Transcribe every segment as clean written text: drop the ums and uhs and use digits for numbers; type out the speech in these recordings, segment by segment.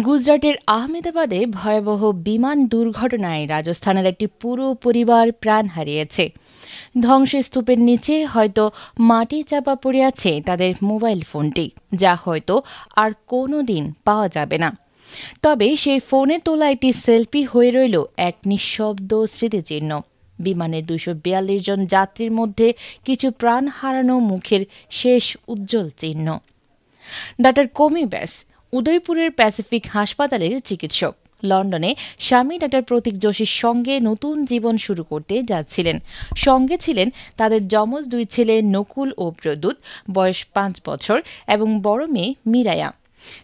গুজরাটের আহমেদাবাদে ভয়াবহ বিমান দুর্ঘটনায় রাজস্থানের একটি পুরো পরিবার প্রাণ হারিয়েছে। ধ্বংসস্তূপের নিচে হয়তো মাটি চাপা পড়ে আছে তাদের মোবাইল ফোনটি, যা হয়তো আর কোনো দিন পাওয়া যাবে না। তবে সেই ফোনে তোলা একটি সেলফি হয়ে রইল এক নিঃশব্দ স্মৃতিচিহ্ন। বিমানের 242 জন যাত্রীর মধ্যে কিছু প্রাণ হারানো মুখের শেষ উজ্জ্বল চিহ্ন। ডাক্তার কোমি ব্যাস উদয়পুরের প্যাসিফিক হাসপাতালের চিকিৎসক। লন্ডনে স্বামী ডাক্তার প্রতীক যোশীর সঙ্গে নতুন জীবন শুরু করতে যাচ্ছিলেন। সঙ্গে ছিলেন তাদের যমজ 2 ছেলে নকুল ও প্রদ্যুৎ, বয়স 5 বছর, এবং বড় মেয়ে মীরায়া।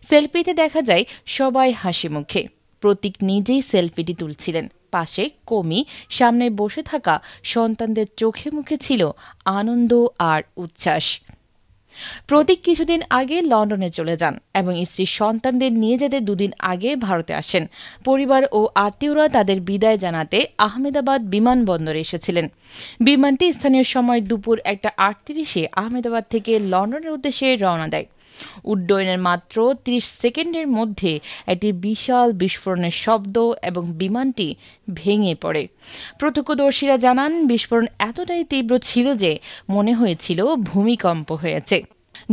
সেলফিতে দেখা যায় সবাই হাসি মুখে। প্রতীক নিজেই সেলফিটি তুলছিলেন। পাশে কোমি, সামনে বসে থাকা সন্তানদের চোখে মুখে ছিল আনন্দ আর উচ্ছ্বাস। প্রতীক কিছুদিন আগে লন্ডনে চলে যান এবং স্ত্রী সন্তানদের নিয়ে যেতে 2 দিন আগে ভারতে আসেন। পরিবার ও আত্মীয়রা তাদের বিদায় জানাতে আহমেদাবাদ বিমানবন্দরে এসেছিলেন। বিমানটি স্থানীয় সময় দুপুর 1:38-এ আহমেদাবাদ থেকে লন্ডনের উদ্দেশ্যে রওনা দেয়। উড্ডয়নের মাত্র 30 সেকেন্ডের মধ্যে একটি বিশাল বিস্ফোরণের শব্দ এবং বিমানটি ভেঙে পড়ে। প্রত্যক্ষদর্শীরা জানান, বিস্ফোরণ এতটাই তীব্র ছিল যে মনে হয়েছিল ভূমিকম্প হয়েছে।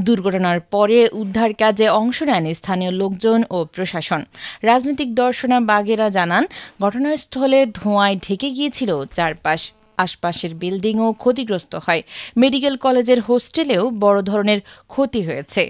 দুর্ঘটনার পরে উদ্ধার কাজে অংশ নেন স্থানীয় লোকজন ও প্রশাসন। রাজনৈতিক দর্শনাবাগেরা জানান, ঘটনাস্থলে ধোঁয়ায় ঢেকে গিয়েছিল চারপাশ। আশপাশের বিল্ডিংও ক্ষতিগ্রস্ত হয়। মেডিকেল কলেজের হোস্টেলেও বড় ধরনের ক্ষতি হয়েছে।